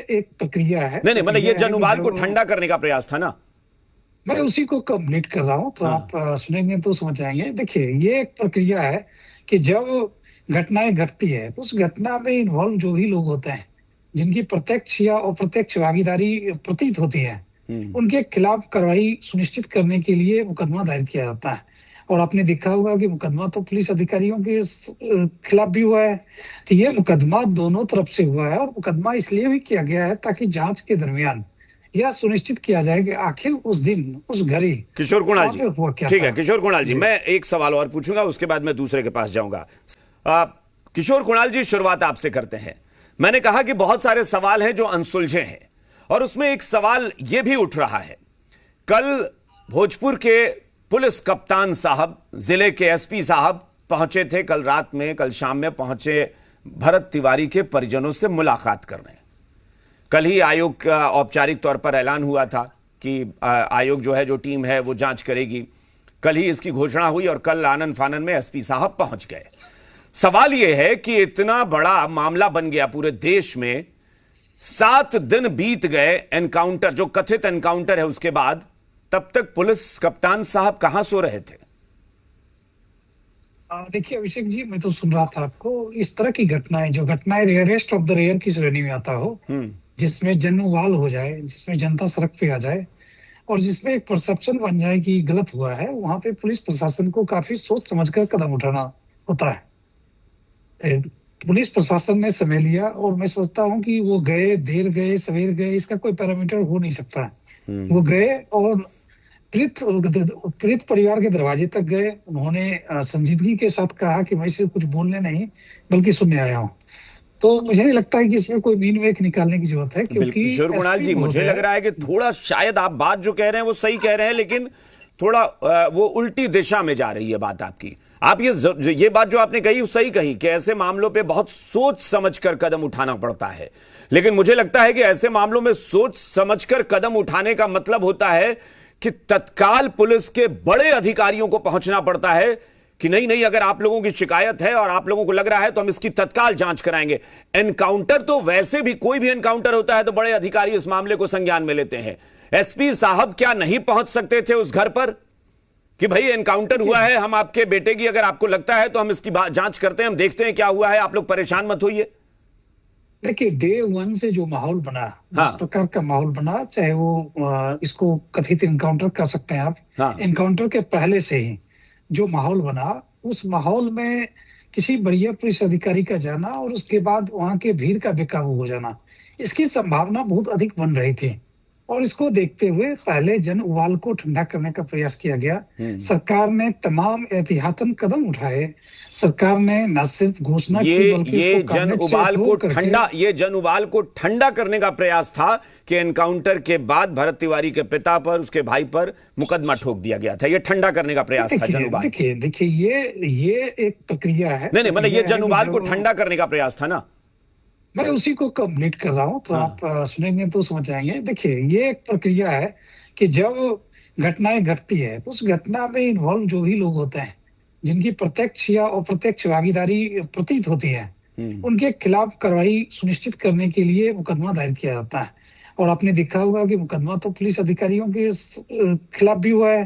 एक प्रक्रिया है। नहीं नहीं, मतलब ये जनुबाल को जब ठंडा करने का प्रयास था ना। मैं उसी को कंप्लीट कर रहा हूं तो हाँ। आप सुनेंगे तो समझ जाएंगे। देखिए, ये एक प्रक्रिया है कि जब घटनाएं घटती है तो उस घटना में इन्वॉल्व जो भी लोग होते हैं, जिनकी प्रत्यक्ष या अप्रत्यक्ष भागीदारी प्रतीत होती है, हम्म। उनके खिलाफ कार्रवाई सुनिश्चित करने के लिए मुकदमा दायर किया जाता है। और आपने देखा होगा कि मुकदमा तो पुलिस अधिकारियों के खिलाफ भी हुआ है। तो ये मुकदमा दोनों तरफ से हुआ है, और मुकदमा इसलिए भी किया गया है ताकि जांच के दरमियान यह सुनिश्चित किया जाए कि आखिर उस दिन उस घड़ी किशोर कुणाल वहां जी, पे हुआ क्या ठीक है था। किशोर कुणाल जी, जी। मैं एक सवाल और पूछूंगा, उसके बाद मैं दूसरे के पास जाऊंगा। आ, किशोर कुणाल जी, शुरुआत आपसे करते हैं। मैंने कहा कि बहुत सारे सवाल हैं जो अनसुलझे हैं, और उसमें एक सवाल यह भी उठ रहा है। कल भोजपुर के पुलिस कप्तान साहब, जिले के एसपी साहब पहुंचे थे, कल रात में, कल शाम में पहुंचे भरत तिवारी के परिजनों से मुलाकात करने। कल ही आयोग का औपचारिक तौर पर ऐलान हुआ था कि आयोग जो है, जो टीम है, वो जांच करेगी। कल ही इसकी घोषणा हुई और कल आनन फानन में एसपी साहब पहुंच गए। सवाल यह है कि इतना बड़ा मामला बन गया पूरे देश में, 7 दिन बीत गए एनकाउंटर, जो कथित एनकाउंटर है, उसके बाद, तब तक पुलिस कप्तान साहब कहां सो रहे थे? देखिए अभिषेक जी, मैं तो सुन रहा था आपको। इस तरह की घटनाएं, जो घटनाएं रेयरेस्ट ऑफ द रेयर की श्रेणी में आता हो, हम्म। जिसमें जनउवाल हो जाए, जिसमें जनता सड़क पे आ जाए, और जिसमें एक परसेप्शन बन जाए कि गलत हुआ है, वहां पे पुलिस प्रशासन को काफी सोच समझकर कदम उठाना होता है। ए, पुलिस प्रशासन ने समय लिया, और मैं सोचता हूँ कि वो गए, देर गए, सवेर गए, इसका कोई पैरामीटर हो नहीं सकता है। वो गए और पीड़ित पीड़ित परिवार के दरवाजे तक गए। उन्होंने संजीदगी के साथ कहा कि मैं सिर्फ कुछ बोलने नहीं बल्कि सुनने आया हूँ। तो मुझे नहीं लगता है कि इसमें कोई मीन वेक निकालने की जरूरत है, बिल्कुल क्योंकि किशोर कुणाल एसपी जी, मुझे लग महोदय। रहा है कि थोड़ा शायद आप बात जो कह रहे हैं वो सही कह रहे हैं, लेकिन थोड़ा वो उल्टी दिशा में जा रही है बात आपकी। आप ये बात जो आपने कही वो सही कही कि ऐसे मामलों पे बहुत सोच समझकर कदम उठाना पड़ता है, लेकिन मुझे लगता है कि ऐसे मामलों में सोच समझकर कदम उठाने का मतलब होता है कि तत्काल पुलिस के बड़े अधिकारियों को पहुंचना पड़ता है कि नहीं नहीं, अगर आप लोगों की शिकायत है और आप लोगों को लग रहा है तो हम इसकी तत्काल जांच कराएंगे। एनकाउंटर तो वैसे भी, कोई भी एनकाउंटर होता है तो बड़े अधिकारी इस मामले को संज्ञान में लेते हैं। एसपी साहब क्या नहीं पहुंच सकते थे उस घर पर कि भाई एनकाउंटर हुआ है, हम आपके बेटे की, अगर आपको लगता है तो हम इसकी जांच करते हैं, हम देखते हैं क्या हुआ है, आप लोग परेशान मत होइए। देखिए, डे वन से जो माहौल बना, जिस हाँ। प्रकार का माहौल बना, चाहे वो इसको कथित इनकाउंटर कह सकते हैं आप, हाँ। इनकाउंटर के पहले से ही जो माहौल बना, उस माहौल में किसी बढ़िया पुलिस अधिकारी का जाना और उसके बाद वहां के भीड़ का बेकाबू हो जाना, इसकी संभावना बहुत अधिक बन रही थी। और इसको देखते हुए पहले जन उबाल को ठंडा करने का प्रयास किया गया। सरकार ने तमाम एहतियातन कदम उठाए। सरकार ने न सिर्फ घोषणा की बल्कि इसको कैबिनेट से अप्रूव करके। ये जन उबाल को ठंडा करने का प्रयास था कि एनकाउंटर के बाद भरत तिवारी के पिता पर, उसके भाई पर मुकदमा ठोक दिया गया था। ये ठंडा करने का प्रयास था जन उबाल। देखिए देखिए, ये एक प्रक्रिया है। नहीं नहीं, मतलब ये जन उबाल को जब ठंडा करने का प्रयास था ना। मैं उसी को कंप्लीट कर रहा हूँ तो आप हाँ। सुनेंगे तो समझ जाएंगे। देखिए, ये एक प्रक्रिया है कि जब घटनाएं घटती है तो उस घटना में इन्वॉल्व जो भी लोग होते हैं, जिनकी प्रत्यक्ष या अप्रत्यक्ष भागीदारी प्रतीत होती है, उनके खिलाफ कार्रवाई सुनिश्चित करने के लिए मुकदमा दायर किया जाता है। और आपने देखा होगा कि मुकदमा तो पुलिस अधिकारियों के खिलाफ भी हुआ है।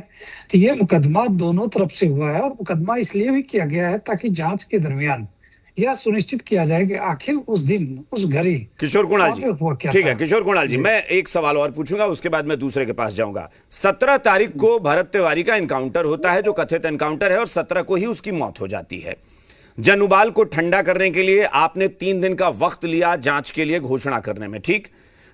तो ये मुकदमा दोनों तरफ से हुआ है, और मुकदमा इसलिए भी किया गया है ताकि जांच के दरमियान यह सुनिश्चित किया जाए कि आखिर उस दिन उस घड़ी किशोर कुणाल वहां जी, पे हुआ क्या ठीक था। है किशोर कुणाल जी, मैं एक सवाल और पूछूंगा, उसके बाद मैं दूसरे के पास जाऊंगा। 17 तारीख को भरत तिवारी का एनकाउंटर होता है, जो कथित एनकाउंटर है, और 17 को ही उसकी मौत हो जाती है। जन उबाल को ठंडा करने के लिए आपने 3 दिन का वक्त लिया जांच के लिए घोषणा करने में, ठीक।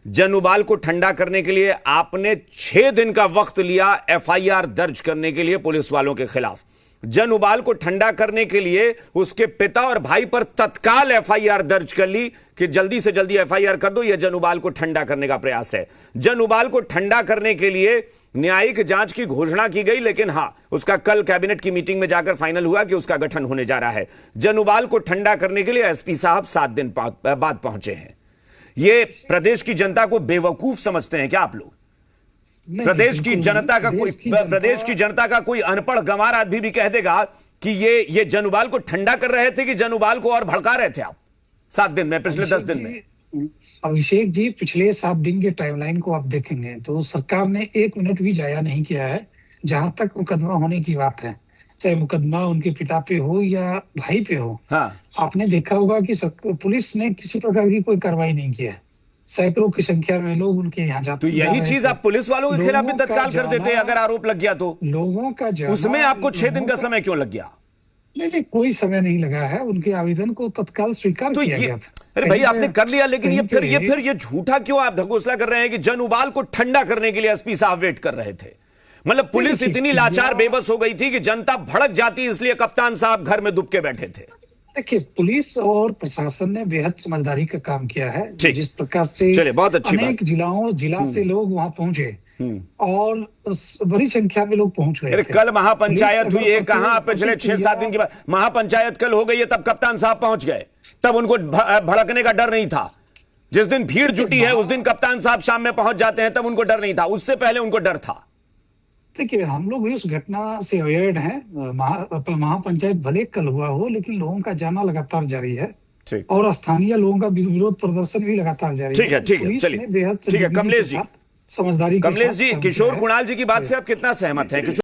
जन उबाल को ठंडा करने के लिए आपने 6 दिन का वक्त लिया एफआईआर दर्ज करने के लिए पुलिस वालों के खिलाफ। जन उबाल को ठंडा करने के लिए उसके पिता और भाई पर तत्काल एफआईआर दर्ज कर ली कि जल्दी से जल्दी एफआईआर कर दो, यह जन उबाल को ठंडा करने का प्रयास है। जन उबाल को ठंडा करने के लिए न्यायिक जांच की घोषणा की गई, लेकिन हां, उसका कल कैबिनेट की मीटिंग में जाकर फाइनल हुआ कि उसका गठन होने जा रहा है। जन उबाल को ठंडा करने के लिए एसपी साहब 7 दिन बाद पहुंचे हैं। ये प्रदेश की जनता को बेवकूफ समझते हैं क्या आप लोग? प्रदेश की जनता का कोई अनपढ़ गंवार आदमी भी कह देगा कि ये जन उबाल को ठंडा कर रहे थे कि जन उबाल को और भड़का रहे थे आप 7 दिन में, पिछले 10 दिन में। अभिषेक जी, पिछले 7 दिन के टाइमलाइन को आप देखेंगे तो सरकार ने 1 मिनट भी जाया नहीं किया है। जहां तक मुकदमा होने की बात है, चाहे मुकदमा उनके पिता पे हो या भाई पे हो, हाँ, आपने देखा होगा कि पुलिस ने किसी प्रकार की कोई कार्रवाई नहीं की है। सैकड़ों की संख्या में लोग उनके यहाँ तो यही चीज आप पुलिस वालों के खिलाफ भी लोगों का तत्काल कर देते जाना- अगर आरोप लग गया तो। लोगों का जाना, उसमें आपको 6 दिन लोगों का समय क्यों लग गया? नहीं, कोई समय नहीं लगा है। उनके आवेदन को तत्काल स्वीकार तो किया ये गया था। अरे भाई, कहीं आपने पे- कर लिया, लेकिन ये कहीं फिर पे- ये झूठा क्यों आप ढकोसला कर रहे हैं कि जन उबाल को ठंडा करने के लिए एसपी साहब वेट कर रहे थे? मतलब पुलिस देखिए, इतनी लाचार बेबस हो गई थी कि जनता भड़क जाती, इसलिए कप्तान साहब घर में दुबके बैठे थे। देखिए, पुलिस और प्रशासन ने बेहद समझदारी का काम किया है। ठीक। जिस प्रकार से चलिए, बहुत अच्छी अनेक जिला से लोग वहां पहुंचे और बड़ी संख्या में लोग पहुंच रहे अरे थे। कल महापंचायत हुई है, कहां पिछले 6-7 प्रतिक्रिया- दिन के बाद महापंचायत कल हो गई है, तब कप्तान साहब पहुंच गए, तब उनको भड़कने का डर नहीं था। जिस दिन भीड़ जुटी है उस दिन कप्तान साहब शाम में पहुंच जाते हैं, तब उनको डर नहीं था, उससे पहले उनको डर था। देखिए, हम लोग भी उस घटना से अवेयर हैं। महापंचायत भले कल हुआ हो, लेकिन लोगों का जाना लगातार जारी है ठीक, और स्थानीय लोगों का विरोध प्रदर्शन भी लगातार जारी ठीक है, ठीक है, पुलिस चलिए, ने बेहद ठीक है, संजीदगी कमलेश के जी, साथ, समझदारी के कमलेश साथ जी, काम किशोर किया है। कुणाल जी की बात से आप कितना सहमत हैं?